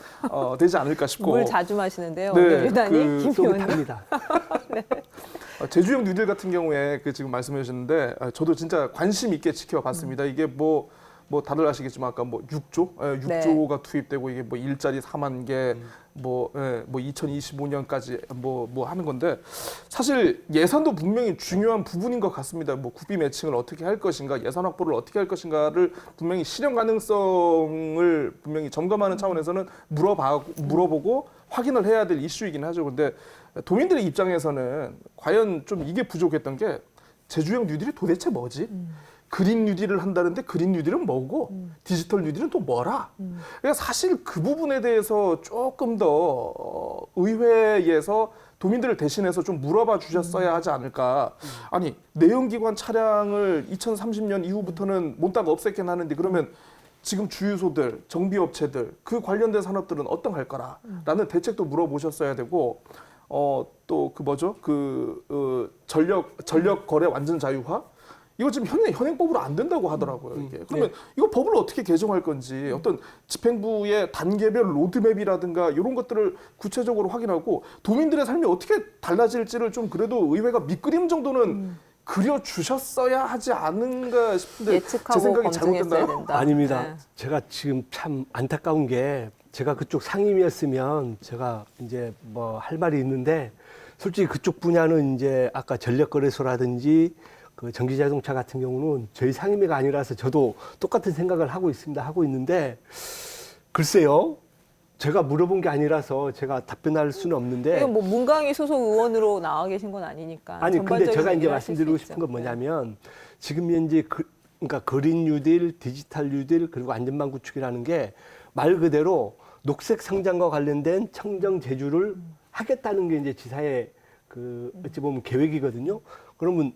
Speaker 3: 되지 않을까 싶고.
Speaker 1: 물 자주 마시는데요.
Speaker 3: 네,
Speaker 1: 유단이 김 의원님.
Speaker 2: 합니다.
Speaker 1: 네.
Speaker 3: 제주형 뉴딜 같은 경우에 그 지금 말씀해 주셨는데 저도 진짜 관심 있게 지켜봤습니다. 이게 뭐 다들 아시겠지만 아까 뭐 6조, 6조가 투입되고 이게 뭐 일자리 4만 개, 뭐 2025년까지 뭐 하는 건데 사실 예산도 분명히 중요한 부분인 것 같습니다. 뭐 국비 매칭을 어떻게 할 것인가, 예산 확보를 어떻게 할 것인가를 분명히 실현 가능성을 분명히 점검하는 차원에서는 물어보고 확인을 해야 될 이슈이긴 하죠. 근데 도민들의 입장에서는 과연 좀 이게 부족했던 게 제주형 뉴딜이 도대체 뭐지? 그린 뉴딜을 한다는데 그린 뉴딜은 뭐고 디지털 뉴딜은 또 뭐라? 그러니까 사실 그 부분에 대해서 조금 더 의회에서 도민들을 대신해서 좀 물어봐 주셨어야 하지 않을까. 아니 내연기관 차량을 2030년 이후부터는 몬딱 없앴긴 하는데 그러면 지금 주유소들, 정비업체들 그 관련된 산업들은 어떤할 거라라는 대책도 물어보셨어야 되고 또 그 뭐죠? 전력 거래 완전 자유화? 이거 지금 현행법으로 안 된다고 하더라고요. 이게. 그러면 이거 법을 어떻게 개정할 건지 어떤 집행부의 단계별 로드맵이라든가 이런 것들을 구체적으로 확인하고 도민들의 삶이 어떻게 달라질지를 좀 그래도 의회가 밑그림 정도는 그려주셨어야 하지 않은가 싶은데
Speaker 1: 예측하고
Speaker 3: 제 생각이
Speaker 1: 검증했어야
Speaker 3: 잘못됐나요?
Speaker 1: 된다.
Speaker 2: 아닙니다.
Speaker 1: 네.
Speaker 2: 제가 지금 참 안타까운 게 제가 그쪽 상임이었으면 제가 이제 뭐 할 말이 있는데 솔직히 그쪽 분야는 이제 아까 전력거래소라든지 그 전기자동차 같은 경우는 저희 상임위가 아니라서 저도 똑같은 생각을 하고 있는데 글쎄요. 제가 물어본 게 아니라서 제가 답변할 수는 없는데
Speaker 1: 이건 뭐 문광희 소속 의원으로 나와 계신 건 아니니까.
Speaker 2: 아니 근데 제가 이제
Speaker 1: 얘기를 하실
Speaker 2: 말씀드리고
Speaker 1: 수
Speaker 2: 싶은
Speaker 1: 있죠.
Speaker 2: 건 뭐냐면 지금 현재 그러니까 그린 뉴딜, 디지털 뉴딜 그리고 안전망 구축이라는 게 말 그대로 녹색 성장과 관련된 청정 제주를 하겠다는 게 이제 지사의 그 어찌 보면 계획이거든요. 그러면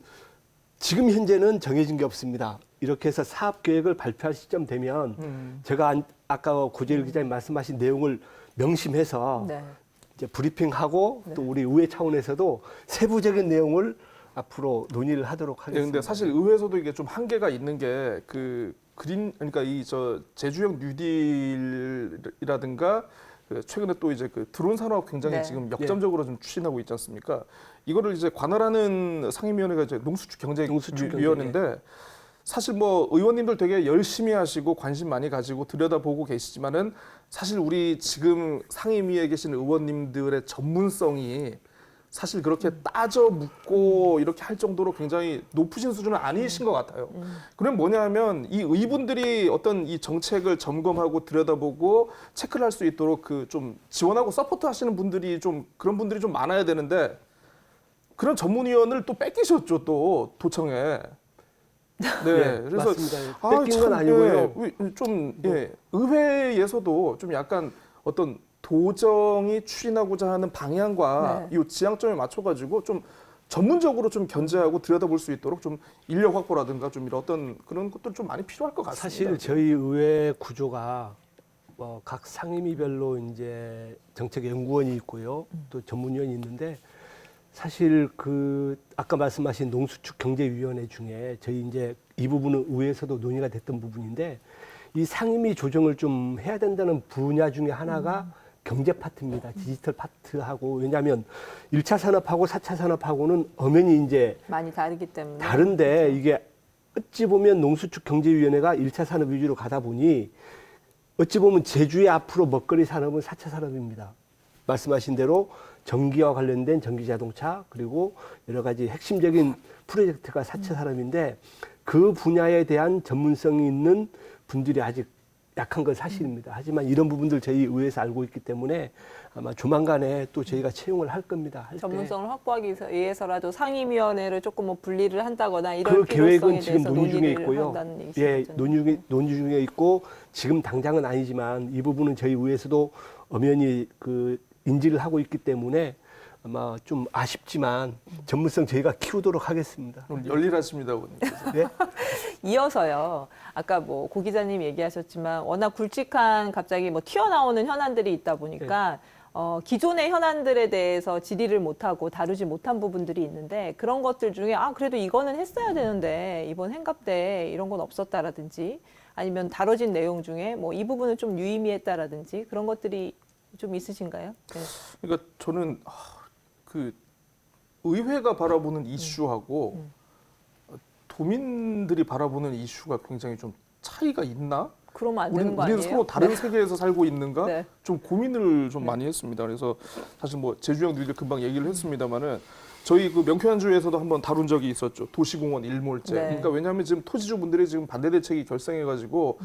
Speaker 2: 지금 현재는 정해진 게 없습니다. 이렇게 해서 사업 계획을 발표할 시점 되면 제가 아까 고재일 기자님 말씀하신 내용을 명심해서
Speaker 1: 네.
Speaker 2: 이제 브리핑하고 또 우리 의회 차원에서도 세부적인 내용을 앞으로 논의를 하도록 하겠습니다.
Speaker 3: 근데 사실 의회에서도 이게 좀 한계가 있는 게 그러니까 제주형 뉴딜이라든가 최근에 또 이제 그 드론 산업 굉장히 지금 역점적으로 좀 추진하고 있지 않습니까? 이거를 이제 관할하는 상임위원회가 이제 농수축경제위원회인데 사실 뭐 의원님들 되게 열심히 하시고 관심 많이 가지고 들여다보고 계시지만은 사실 우리 지금 상임위에 계신 의원님들의 전문성이 사실 그렇게 따져 묻고 이렇게 할 정도로 굉장히 높으신 수준은 아니신 것 같아요. 그럼 뭐냐면 이 의분들이 어떤 이 정책을 점검하고 들여다보고 체크를 할 수 있도록 그 좀 지원하고 서포트 하시는 분들이 좀 그런 분들이 좀 많아야 되는데 그런 전문위원을 또 뺏기셨죠, 또 도청에. 네, 그래서
Speaker 2: 맞습니다. 뺏긴 건 아니고요.
Speaker 3: 의회에서도 좀 약간 어떤 도정이 추진하고자 하는 방향과 이 지향점에 맞춰가지고 좀 전문적으로 좀 견제하고 들여다볼 수 있도록 좀 인력 확보라든가 좀 이런 어떤 그런 것들 좀 많이 필요할 것 같습니다.
Speaker 2: 사실 저희 의회 구조가 각 상임위별로 이제 정책연구원이 있고요, 또 전문위원이 있는데 사실 아까 말씀하신 농수축 경제위원회 중에 저희 이제 이 부분은 의회에서도 논의가 됐던 부분인데 이 상임위 조정을 좀 해야 된다는 분야 중에 하나가 경제 파트입니다. 디지털 파트하고 왜냐하면 1차 산업하고 4차 산업하고는 엄연히 이제
Speaker 1: 많이 다르기 때문에
Speaker 2: 다른데 이게 어찌 보면 농수축 경제위원회가 1차 산업 위주로 가다 보니 어찌 보면 제주의 앞으로 먹거리 산업은 4차 산업입니다. 말씀하신 대로 전기와 관련된 전기자동차 그리고 여러 가지 핵심적인 프로젝트가 4차 산업인데 그 분야에 대한 전문성이 있는 분들이 아직 약한 건 사실입니다. 하지만 이런 부분들 저희 의회에서 알고 있기 때문에 아마 조만간에 또 저희가 채용을 할 겁니다.
Speaker 1: 전문성을 확보하기 위해서라도 상임위원회를 조금 뭐 분리를 한다거나 이런
Speaker 2: 그
Speaker 1: 필요성에
Speaker 2: 계획은 지금
Speaker 1: 대해서
Speaker 2: 논의 중에
Speaker 1: 논의를
Speaker 2: 있고요.
Speaker 1: 한다는 얘기죠.
Speaker 2: 예, 논의 중에 있고 지금 당장은 아니지만 이 부분은 저희 의회에서도 엄연히 인지를 하고 있기 때문에 아마 좀 아쉽지만 전문성 저희가 키우도록 하겠습니다.
Speaker 3: 열일하십니다, 의원님께서.
Speaker 2: 네?
Speaker 1: 이어서요. 아까 뭐 고 기자님 얘기하셨지만 워낙 굵직한 갑자기 뭐 튀어나오는 현안들이 있다 보니까 기존의 현안들에 대해서 질의를 못하고 다루지 못한 부분들이 있는데 그런 것들 중에 그래도 이거는 했어야 되는데 이번 행갑 때 이런 건 없었다라든지 아니면 다뤄진 내용 중에 뭐 이 부분은 좀 유의미했다라든지 그런 것들이 좀 있으신가요? 네.
Speaker 3: 그러니까 저는 의회가 바라보는 이슈하고 도민들이 바라보는 이슈가 굉장히 좀 차이가 있나?
Speaker 1: 그러면 안 되는 거 아니에요?
Speaker 3: 우리는 서로 다른 세계에서 살고 있는가?
Speaker 1: 네.
Speaker 3: 좀 고민을 좀 많이 했습니다. 그래서 사실 뭐 제주형 누리들 금방 얘기를 했습니다만은 저희 명쾌한주에서도 한번 다룬 적이 있었죠. 도시공원 일몰제.
Speaker 1: 네.
Speaker 3: 그러니까 왜냐하면 지금 토지주분들이 지금 반대 대책이 결성해가지고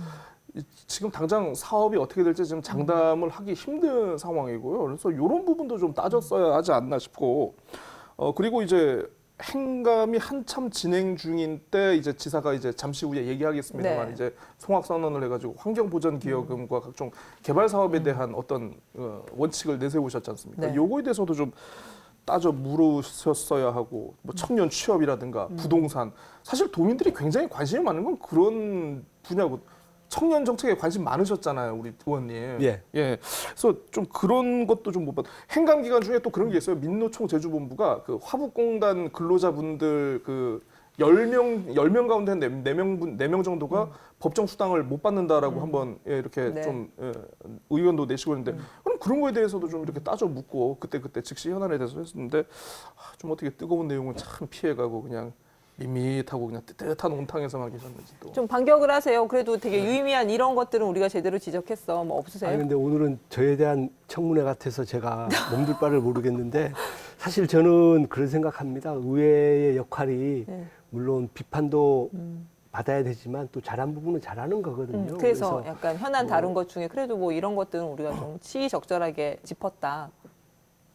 Speaker 3: 지금 당장 사업이 어떻게 될지 지금 장담을 하기 힘든 상황이고요. 그래서 이런 부분도 좀 따졌어야 하지 않나 싶고, 그리고 이제 행감이 한참 진행 중인 때 이제 지사가 이제 잠시 후에 얘기하겠습니다만
Speaker 1: 네.
Speaker 3: 이제 송악 선언을 해가지고 환경보전기여금과 각종 개발 사업에 대한 어떤 원칙을 내세우셨지 않습니까?
Speaker 1: 네.
Speaker 3: 요거에 대해서도 좀 따져 물으셨어야 하고 뭐 청년 취업이라든가 부동산 사실 도민들이 굉장히 관심이 많은 건 그런 분야고 청년 정책에 관심 많으셨잖아요, 우리 의원님.
Speaker 2: 예.
Speaker 3: 그래서 좀 그런 것도 좀 못 봤. 행감 기간 중에 또 그런 게 있어요. 민노총 제주본부가 화북공단 근로자분들 10명 가운데 4명 정도가 법정 수당을 못 받는다라고 한번 이렇게
Speaker 1: 네.
Speaker 3: 좀 의견도 내시고 있는데 그럼 그런 거에 대해서도 좀 이렇게 따져 묻고 그때 즉시 현안에 대해서 했었는데 좀 어떻게 뜨거운 내용은 참 피해가고 그냥 밋밋하고 그냥 뜨뜻한 온탕에서만 계셨는지 또.
Speaker 1: 좀 반격을 하세요. 그래도 되게 유의미한 이런 것들은 우리가 제대로 지적했어. 뭐 없으세요?
Speaker 2: 아니 근데 오늘은 저에 대한 청문회 같아서 제가 몸둘 바를 모르겠는데 사실 저는 그런 생각합니다. 의회의 역할이
Speaker 1: 네.
Speaker 2: 물론 비판도 받아야 되지만 또 잘한 부분은 잘하는 거거든요.
Speaker 1: 그래서 약간 현안 다룬 것 중에 그래도 뭐 이런 것들은 우리가 좀 시의적절하게 짚었다.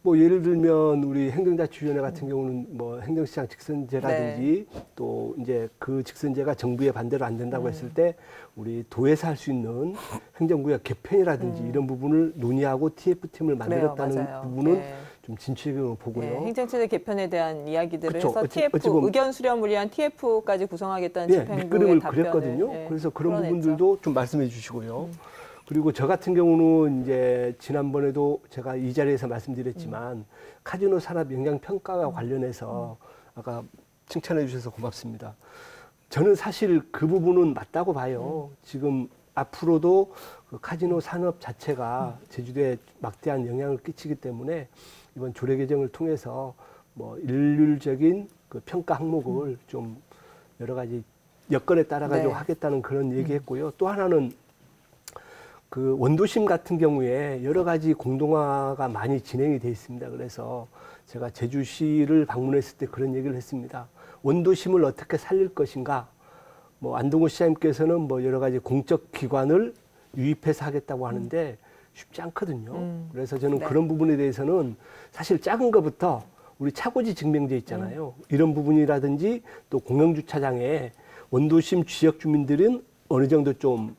Speaker 2: 뭐 예를 들면 우리 행정자치위원회 같은 경우는 뭐 행정시장 직선제라든지 또 이제 그 직선제가 정부의 반대로 안 된다고 했을 때 우리 도에서 할 수 있는 행정구역 개편이라든지 이런 부분을 논의하고 TF팀을 만들었다는
Speaker 1: 맞아요.
Speaker 2: 부분은
Speaker 1: 네.
Speaker 2: 좀 진취적으로 보고요.
Speaker 1: 네, 행정체제 개편에 대한 이야기들을
Speaker 2: 그쵸.
Speaker 1: 해서
Speaker 2: 어찌
Speaker 1: TF
Speaker 2: 보면-
Speaker 1: 의견 수렴을 위한 TF까지 구성하겠다는
Speaker 2: 예,
Speaker 1: 집행부의
Speaker 2: 밑그림을
Speaker 1: 답변을
Speaker 2: 그렸거든요.
Speaker 1: 예,
Speaker 2: 그래서 그런
Speaker 1: 풀어냈죠.
Speaker 2: 부분들도 좀 말씀해 주시고요. 그리고 저 같은 경우는 이제 지난번에도 제가 이 자리에서 말씀드렸지만 카지노 산업 영향 평가와 관련해서 아까 칭찬해 주셔서 고맙습니다. 저는 사실 그 부분은 맞다고 봐요. 지금 앞으로도 그 카지노 산업 자체가 제주도에 막대한 영향을 끼치기 때문에 이번 조례 개정을 통해서 뭐 일률적인 그 평가 항목을 좀 여러 가지 여건에 따라 가지고
Speaker 1: 네.
Speaker 2: 하겠다는 그런 얘기했고요. 또 하나는 그 원도심 같은 경우에 여러 가지 공동화가 많이 진행이 돼 있습니다. 그래서 제가 제주시를 방문했을 때 그런 얘기를 했습니다. 원도심을 어떻게 살릴 것인가? 뭐 안동호 시장님께서는 뭐 여러 가지 공적 기관을 유입해서 하겠다고 하는데 쉽지 않거든요. 그래서 저는
Speaker 1: 네.
Speaker 2: 그런 부분에 대해서는 사실 작은 것부터 우리 차고지 증명제 있잖아요. 이런 부분이라든지 또 공영주차장에 원도심 지역 주민들은 어느 정도 좀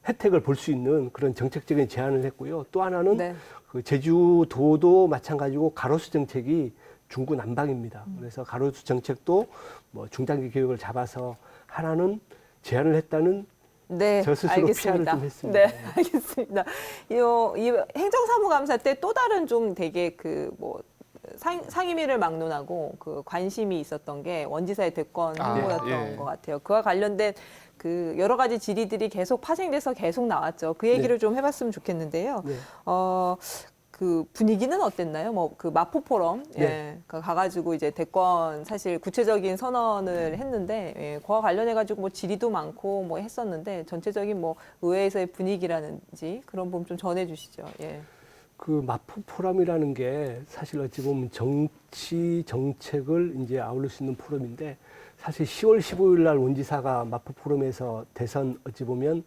Speaker 2: 혜택을 볼 수 있는 그런 정책적인 제안을 했고요. 또 하나는
Speaker 1: 네.
Speaker 2: 그 제주도도 마찬가지고 가로수 정책이 중구난방입니다. 그래서 가로수 정책도 뭐 중장기 계획을 잡아서 하나는 제안을 했다는
Speaker 1: 네,
Speaker 2: 저 스스로 피아를 좀 했습니다.
Speaker 1: 네, 알겠습니다. 이 행정사무감사 때 또 다른 좀 되게 상임위를 막론하고 그 관심이 있었던 게 원지사의 대권 후보였던
Speaker 3: 예.
Speaker 1: 것 같아요. 그와 관련된 그 여러 가지 질의들이 계속 파생돼서 계속 나왔죠. 그 얘기를 좀 해봤으면 좋겠는데요.
Speaker 2: 네.
Speaker 1: 그 분위기는 어땠나요? 뭐 그 마포 포럼 가가지고 이제 대권 사실 구체적인 선언을 했는데 그와 관련해 가지고 뭐 질의도 많고 뭐 했었는데 전체적인 뭐 의회에서의 분위기라든지 그런 부분 좀 전해주시죠. 예.
Speaker 2: 그 마포 포럼이라는 게 사실 어찌 보면 정치 정책을 이제 아울릴 수 있는 포럼인데 사실 10월 15일 날 원지사가 마포 포럼에서 대선 어찌 보면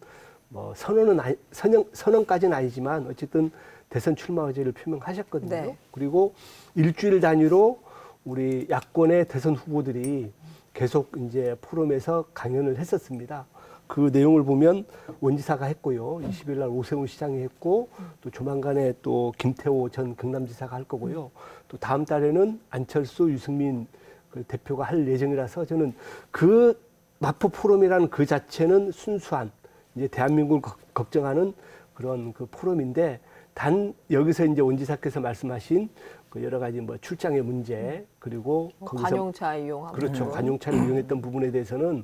Speaker 2: 뭐 선언까지는 아니지만 어쨌든 대선 출마 의지를 표명하셨거든요.
Speaker 1: 네.
Speaker 2: 그리고 일주일 단위로 우리 야권의 대선 후보들이 계속 이제 포럼에서 강연을 했었습니다. 그 내용을 보면 원지사가 했고요. 20일 날 오세훈 시장이 했고 또 조만간에 또 김태호 전 경남지사가 할 거고요. 또 다음 달에는 안철수, 유승민 그 대표가 할 예정이라서 저는 그 마포 포럼이라는 그 자체는 순수한 이제 대한민국을 걱정하는 그런 그 포럼인데 단 여기서 이제 원지사께서 말씀하신 그 여러 가지 뭐 출장의 문제 그리고 거기서
Speaker 1: 관용차 이용하고
Speaker 2: 그렇죠. 관용차를 이용했던 부분에 대해서는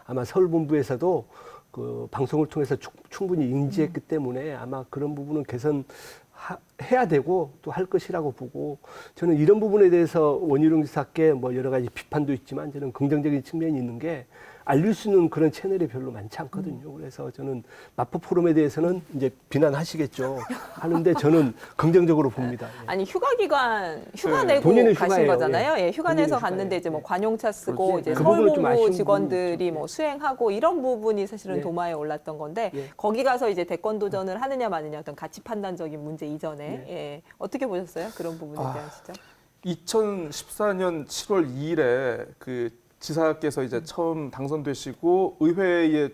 Speaker 2: 아마 서울본부에서도 그 방송을 통해서 충분히 인지했기 때문에 아마 그런 부분은 개선해야 되고 또 할 것이라고 보고 저는 이런 부분에 대해서 원희룡 지사께 뭐 여러 가지 비판도 있지만 저는 긍정적인 측면이 있는 게 알릴 수 있는 그런 채널이 별로 많지 않거든요. 그래서 저는 마포 포럼에 대해서는 이제 비난하시겠죠. 하는데 저는 긍정적으로 봅니다. 예.
Speaker 1: 아니 휴가
Speaker 2: 네.
Speaker 1: 내고
Speaker 2: 본인은
Speaker 1: 가신
Speaker 2: 휴가예요.
Speaker 1: 거잖아요. 예, 휴가
Speaker 2: 본인은
Speaker 1: 내서
Speaker 2: 휴가예요.
Speaker 1: 갔는데 이제 뭐
Speaker 2: 예.
Speaker 1: 관용차 쓰고
Speaker 3: 그렇지.
Speaker 1: 이제
Speaker 2: 그 부분은 좀
Speaker 1: 서울본부
Speaker 2: 아쉬운
Speaker 1: 직원들이
Speaker 2: 부분이죠.
Speaker 1: 뭐 수행하고 이런 부분이 사실은
Speaker 2: 예.
Speaker 1: 도마에 올랐던 건데
Speaker 2: 예.
Speaker 1: 거기 가서 이제 대권 도전을 하느냐 마느냐 어떤 가치 판단적인 문제 이전에 예. 어떻게 보셨어요? 그런 부분에 대한 시점?
Speaker 3: 2014년 7월 2일에 그 지사께서 이제 처음 당선되시고 의회에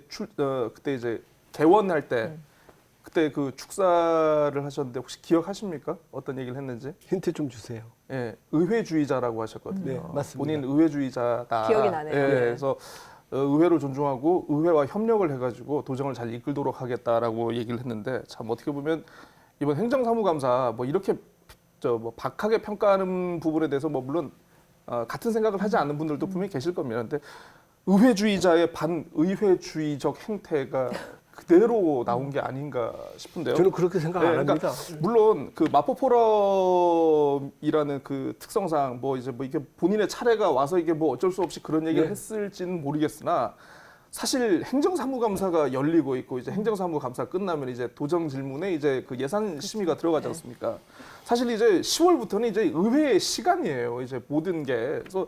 Speaker 3: 그때 이제 개원할 때 그때 그 축사를 하셨는데 혹시 기억하십니까? 어떤 얘기를 했는지?
Speaker 2: 힌트 좀 주세요.
Speaker 3: 예, 의회주의자라고 하셨거든요.
Speaker 2: 네, 맞습니다.
Speaker 3: 본인 의회주의자다.
Speaker 1: 기억이 나네요.
Speaker 3: 예,
Speaker 1: 네.
Speaker 3: 그래서 의회를 존중하고 의회와 협력을 해가지고 도정을 잘 이끌도록 하겠다라고 얘기를 했는데 참 어떻게 보면 이번 행정사무감사 뭐 이렇게 뭐 박하게 평가하는 부분에 대해서 뭐 물론 같은 생각을 하지 않는 분들도 분명히 계실 겁니다. 그런데 의회주의자의 반의회주의적 행태가 그대로 나온 게 아닌가 싶은데요.
Speaker 2: 저는 그렇게 생각 안
Speaker 3: 그러니까
Speaker 2: 합니다.
Speaker 3: 물론 그 마포 포럼이라는 그 특성상 뭐 이제 뭐 이게 본인의 차례가 와서 이게 뭐 어쩔 수 없이 그런 얘기를
Speaker 2: 네.
Speaker 3: 했을지는 모르겠으나 사실 행정사무감사가 열리고 있고 이제 행정사무감사 끝나면 이제 도정 질문에 이제 그 예산 심의가 들어가지 않습니까? 사실 이제 10월부터는 이제 의회의 시간이에요. 이제 모든 게 그래서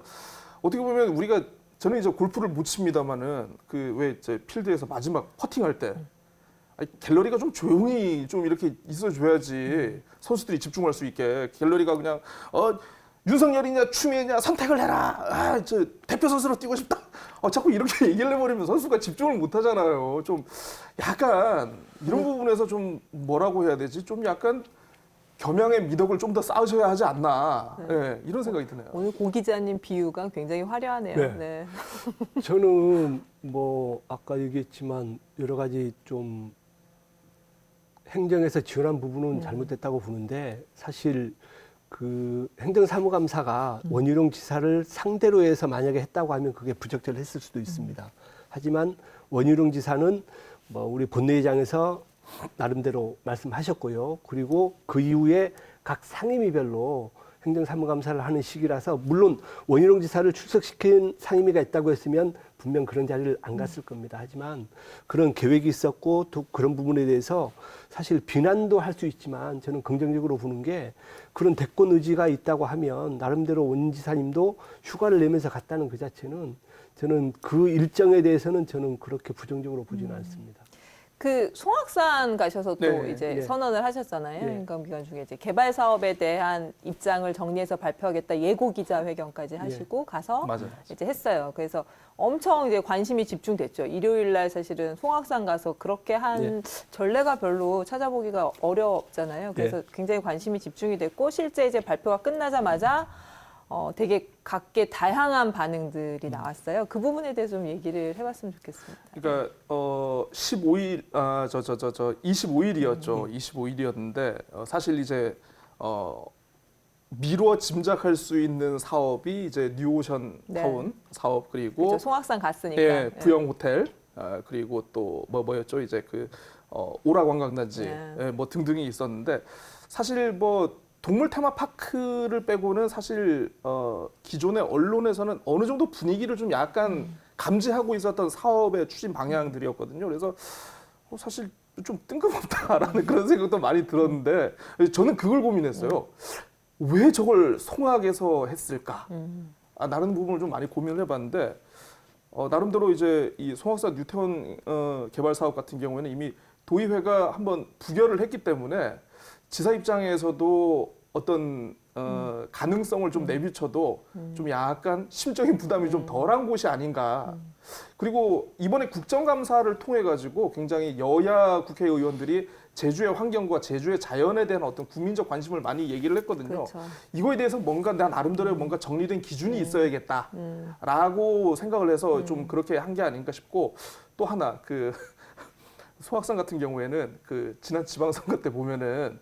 Speaker 3: 어떻게 보면 우리가 저는 이제 골프를 못 칩니다만은 그 왜 이제 필드에서 마지막 퍼팅할 때 갤러리가 좀 조용히 좀 이렇게 있어줘야지 선수들이 집중할 수 있게 갤러리가 그냥 윤석열이냐 추미애냐 선택을 해라. 저 대표 선수로 뛰고 싶다. 자꾸 이렇게 얘기를 해버리면 선수가 집중을 못 하잖아요. 좀 약간 이런 부분에서 좀 뭐라고 해야 되지? 좀 약간 겸양의 미덕을 좀 더 쌓으셔야 하지 않나. 네, 이런 생각이 드네요.
Speaker 1: 오늘 고 기자님 비유가 굉장히 화려하네요.
Speaker 2: 네.
Speaker 1: 네.
Speaker 2: 저는 뭐 아까 얘기했지만 여러 가지 좀 행정에서 지원한 부분은 잘못됐다고 보는데 사실 그 행정사무감사가 원희룡 지사를 상대로 해서 만약에 했다고 하면 그게 부적절했을 수도 있습니다. 하지만 원희룡 지사는 뭐 우리 본회의장에서 나름대로 말씀하셨고요. 그리고 그 이후에 각 상임위별로 행정사무감사를 하는 시기라서 물론 원희룡 지사를 출석시킨 상임위가 있다고 했으면 분명 그런 자리를 안 갔을 겁니다. 하지만 그런 계획이 있었고 또 그런 부분에 대해서 사실 비난도 할 수 있지만 저는 긍정적으로 보는 게 그런 대권 의지가 있다고 하면 나름대로 원 지사님도 휴가를 내면서 갔다는 그 자체는 저는 그 일정에 대해서는 저는 그렇게 부정적으로 보지는 않습니다.
Speaker 1: 그 송악산 가셔서 또
Speaker 3: 네,
Speaker 1: 이제
Speaker 2: 네.
Speaker 1: 선언을 하셨잖아요.
Speaker 2: 네.
Speaker 1: 행정기관 중에 이제 개발 사업에 대한 입장을 정리해서 발표하겠다 예고 기자회견까지 하시고 가서
Speaker 3: 맞아요.
Speaker 1: 이제 했어요. 그래서 엄청 이제 관심이 집중됐죠. 일요일 날 사실은 송악산 가서 그렇게 한 전례가 별로 찾아보기가 어렵잖아요. 그래서 굉장히 관심이 집중이 됐고 실제 이제 발표가 끝나자마자 되게 각계 다양한 반응들이 나왔어요. 그 부분에 대해서 좀 얘기를 해봤으면 좋겠습니다.
Speaker 3: 그러니까 15일 25일이었죠. 25일이었는데 사실 이제 미뤄 짐작할 수 있는 사업이 이제 뉴오션
Speaker 1: 네.
Speaker 3: 타운 사업 그리고
Speaker 1: 그렇죠. 송악산 갔으니까.
Speaker 3: 예, 부영 호텔 그리고 또 뭐였죠 이제 그 오라 관광단지
Speaker 1: 네.
Speaker 3: 예, 뭐 등등이 있었는데 사실 뭐 동물 테마파크를 빼고는 사실 기존의 언론에서는 어느 정도 분위기를 좀 약간 감지하고 있었던 사업의 추진 방향들이었거든요. 그래서 사실 좀 뜬금없다라는 그런 생각도 많이 들었는데 저는 그걸 고민했어요. 왜 저걸 송악에서 했을까? 나라는 부분을 좀 많이 고민을 해봤는데 나름대로 이제 이 송악산 뉴태원 개발 사업 같은 경우에는 이미 도의회가 한번 부결을 했기 때문에 지사 입장에서도 어떤 가능성을 좀 내비쳐도 좀 약간 심적인 부담이 좀 덜한 곳이 아닌가. 그리고 이번에 국정감사를 통해 가지고 굉장히 여야 국회의원들이 제주의 환경과 제주의 자연에 대한 어떤 국민적 관심을 많이 얘기를 했거든요.
Speaker 1: 그렇죠.
Speaker 3: 이거에 대해서 뭔가 난 나름대로 뭔가 정리된 기준이 있어야겠다라고 생각을 해서 좀 그렇게 한 게 아닌가 싶고 또 하나 그 송악산 같은 경우에는 그 지난 지방선거 때 보면은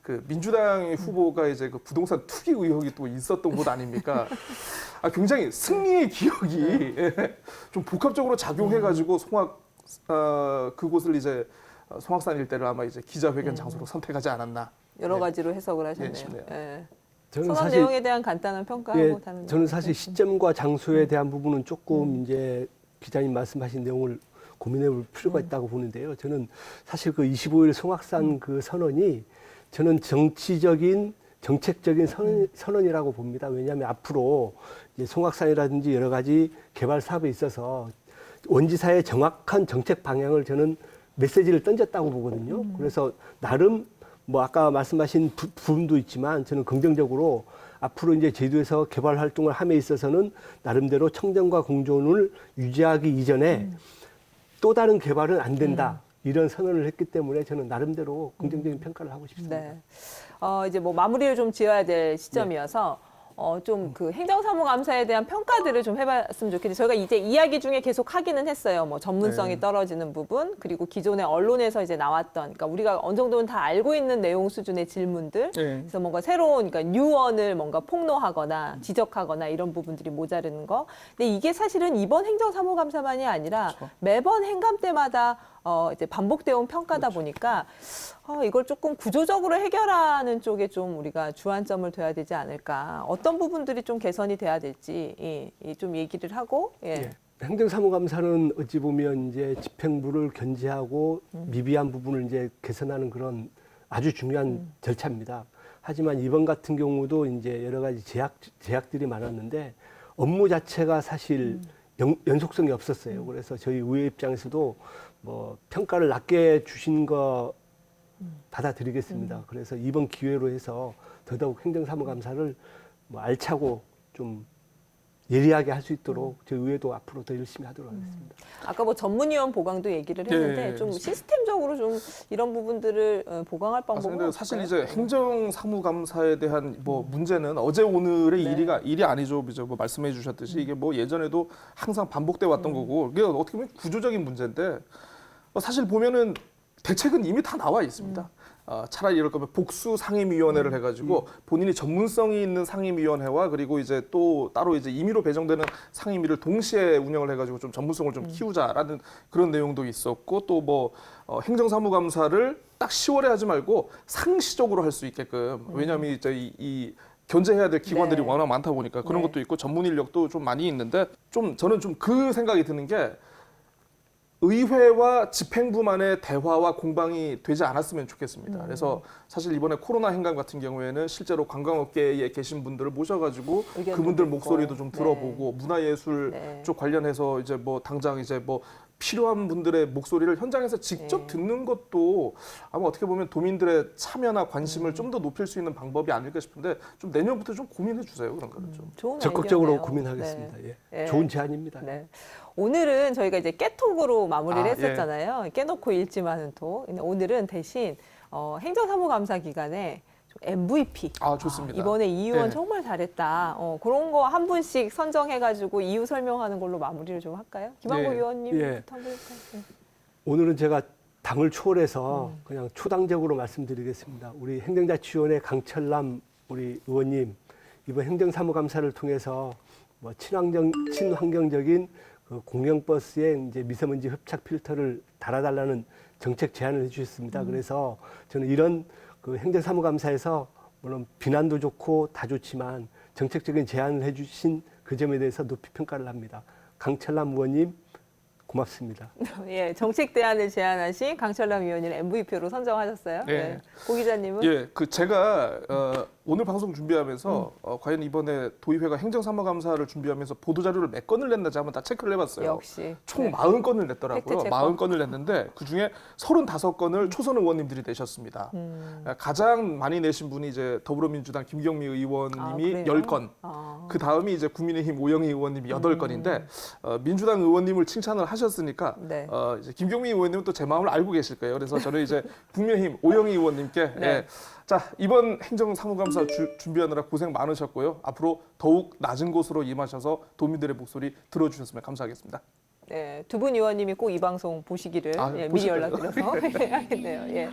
Speaker 3: 그 민주당의 후보가 이제 그 부동산 투기 의혹이 또 있었던 곳 아닙니까? 굉장히 승리의 기억이 좀 복합적으로 작용해가지고 송악 그곳을 이제 송악산 일대를 아마 이제 기자회견 장소로 선택하지 않았나.
Speaker 1: 여러 가지로 해석을 하셨네요.
Speaker 3: 싶네요.
Speaker 1: 예.
Speaker 2: 저는
Speaker 1: 선언
Speaker 2: 사실
Speaker 1: 내용에 대한 간단한 평가하고 다른
Speaker 2: 저는 사실 시점과 장소에 대한 부분은 조금
Speaker 1: 음.
Speaker 2: 이제 기자님 말씀하신 내용을 고민해 볼 필요가 있다고 보는데요. 저는 사실 그 25일 송악산 그 선언이 저는 정치적인 정책적인 선언이라고 봅니다. 왜냐하면 앞으로 이제 송악산이라든지 여러 가지 개발 사업에 있어서 원지사의 정확한 정책 방향을 저는 메시지를 던졌다고 보거든요. 그래서 나름 뭐 아까 말씀하신 부분도 있지만 저는 긍정적으로 앞으로 이제 제주에서 개발 활동을 함에 있어서는 나름대로 청정과 공존을 유지하기 이전에 또 다른 개발은 안 된다. 이런 선언을 했기 때문에 저는 나름대로 긍정적인 평가를 하고 싶습니다.
Speaker 1: 네. 이제 뭐 마무리를 좀 지어야 될 시점이어서 좀 그 행정사무감사에 대한 평가들을 좀 해봤으면 좋겠는데 저희가 이제 이야기 중에 계속 하기는 했어요. 뭐 전문성이 떨어지는 부분 그리고 기존의 언론에서 이제 나왔던 그러니까 우리가 어느 정도는 다 알고 있는 내용 수준의 질문들 그래서 뭔가 새로운 그러니까 뉴언을 뭔가 폭로하거나 지적하거나 이런 부분들이 모자르는 거. 근데 이게 사실은 이번 행정사무감사만이 아니라
Speaker 3: 그렇죠.
Speaker 1: 매번 행감 때마다 이제 반복되어 온 평가다 보니까 이걸 조금 구조적으로 해결하는 쪽에 좀 우리가 주안점을 둬야 되지 않을까. 어떤 부분들이 좀 개선이 돼야 될지 좀 얘기를 하고. 예.
Speaker 2: 행정사무감사는 어찌 보면 이제 집행부를 견제하고 미비한 부분을 이제 개선하는 그런 아주 중요한 절차입니다. 하지만 이번 같은 경우도 이제 여러 가지 제약들이 많았는데 업무 자체가 사실 연속성이 없었어요. 그래서 저희 의회 입장에서도 뭐 평가를 낮게 주신 거 받아들이겠습니다. 그래서 이번 기회로 해서 더더욱 행정사무감사를 뭐 알차고 좀 예리하게 할 수 있도록 저희 의회도 앞으로 더 열심히 하도록 하겠습니다.
Speaker 1: 아까 뭐 전문위원 보강도 얘기를 했는데
Speaker 3: 네.
Speaker 1: 좀 시스템적으로 좀 이런 부분들을 보강할 방법은
Speaker 3: 근데 사실
Speaker 1: 없을까요?
Speaker 3: 이제 행정사무감사에 대한 뭐 문제는 어제 오늘의 일이 아니죠. 그죠? 뭐 말씀해 주셨듯이 이게 뭐 예전에도 항상 반복돼 왔던 거고 이게 어떻게 보면 구조적인 문제인데 사실 보면은 대책은 이미 다 나와 있습니다. 차라리 이럴 거면 복수 상임위원회를 해가지고 본인이 전문성이 있는 상임위원회와 그리고 이제 또 따로 이제 임의로 배정되는 상임위를 동시에 운영을 해가지고 좀 전문성을 좀 키우자라는 그런 내용도 있었고 또 뭐 행정사무감사를 딱 10월에 하지 말고 상시적으로 할 수 있게끔 왜냐하면 이제 이 견제해야 될 기관들이
Speaker 1: 네.
Speaker 3: 워낙 많다 보니까 그런
Speaker 1: 네.
Speaker 3: 것도 있고 전문 인력도 좀 많이 있는데 좀 저는 좀 그 생각이 드는 게. 의회와 집행부만의 대화와 공방이 되지 않았으면 좋겠습니다. 그래서 사실 이번에 코로나 행감 같은 경우에는 실제로 관광업계에 계신 분들을 모셔가지고 그분들 목소리도 좀 들어보고 문화예술 쪽 관련해서 이제 뭐 당장 이제 뭐 필요한 분들의 목소리를 현장에서 직접 듣는 것도 아마 어떻게 보면 도민들의 참여나 관심을 좀 더 높일 수 있는 방법이 아닐까 싶은데좀 내년부터 좀 고민해 주세요. 그런 거는 좀.
Speaker 1: 좋은
Speaker 2: 적극적으로
Speaker 1: 아이디어네요.
Speaker 2: 고민하겠습니다.
Speaker 1: 네.
Speaker 2: 예. 좋은 제안입니다.
Speaker 1: 네. 오늘은 저희가 이제 깨톡으로 마무리를
Speaker 3: 예.
Speaker 1: 했었잖아요. 깨놓고 읽지 마는 톡. 근데 오늘은 대신 행정사무감사 기간에 좀 MVP.
Speaker 3: 좋습니다.
Speaker 1: 이번에 이 의원
Speaker 3: 예.
Speaker 1: 정말 잘했다. 그런 거 한 분씩 선정해가지고 이유 설명하는 걸로 마무리를 좀 할까요? 김한국
Speaker 3: 예.
Speaker 1: 의원님부터
Speaker 2: 예.
Speaker 1: 한번 해볼까요? 네.
Speaker 2: 오늘은 제가 당을 초월해서 그냥 초당적으로 말씀드리겠습니다. 우리 행정자치위원회 강철남 우리 의원님 이번 행정사무감사를 통해서 뭐 친환경적인 그 공영버스에 이제 미세먼지 흡착 필터를 달아달라는 정책 제안을 해주셨습니다. 그래서 저는 이런 그 행정사무감사에서 물론 비난도 좋고 다 좋지만 정책적인 제안을 해주신 그 점에 대해서 높이 평가를 합니다. 강철남 의원님 고맙습니다.
Speaker 1: 예, 정책 대안을 제안하신 강철남 의원님 MVP로 선정하셨어요.
Speaker 3: 네.
Speaker 1: 네. 고 기자님은?
Speaker 3: 예, 그 제가 오늘 방송 준비하면서 과연 이번에 도의회가 행정사무감사를 준비하면서 보도자료를 몇 건을 냈는지 한번 다 체크를 해봤어요.
Speaker 1: 역시.
Speaker 3: 총
Speaker 1: 네.
Speaker 3: 40건을 냈더라고요.
Speaker 1: 팩트 체크.
Speaker 3: 40건을 냈는데 그중에 35건을 초선 의원님들이 내셨습니다. 가장 많이 내신 분이 이제 더불어민주당 김경미 의원님이 10건. 그 다음이 이제 국민의힘 오영희 의원님이 8건인데 민주당 의원님을 칭찬을 하셨으니까
Speaker 1: 네.
Speaker 3: 이제 김경미 의원님은 또 제 마음을 알고 계실 거예요. 그래서 저는 이제 국민의힘 오영희 의원님께
Speaker 1: 네.
Speaker 3: 예, 자 이번 행정사무감사 준비하느라 고생 많으셨고요. 앞으로 더욱 낮은 곳으로 임하셔서 도민들의 목소리 들어주셨으면 감사하겠습니다.
Speaker 1: 네, 두 분 의원님이 꼭 이 방송 보시기를 미리
Speaker 3: 보실까요?
Speaker 1: 연락드려서 해야겠네요. 예.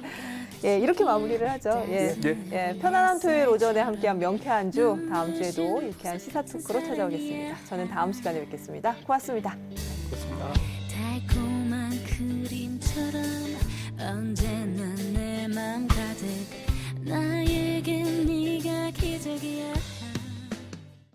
Speaker 1: 예, 이렇게 마무리를 하죠. 예.
Speaker 3: 예.
Speaker 1: 예, 편안한 토요일 오전에 함께한 명쾌한 주 다음 주에도 유쾌한 시사 토크로 찾아오겠습니다. 저는 다음 시간에 뵙겠습니다. 고맙습니다.
Speaker 3: 그렇습니다.
Speaker 4: 달콤한 그림처럼 언제나 내 맘 가득 나에겐 네가 기적이야.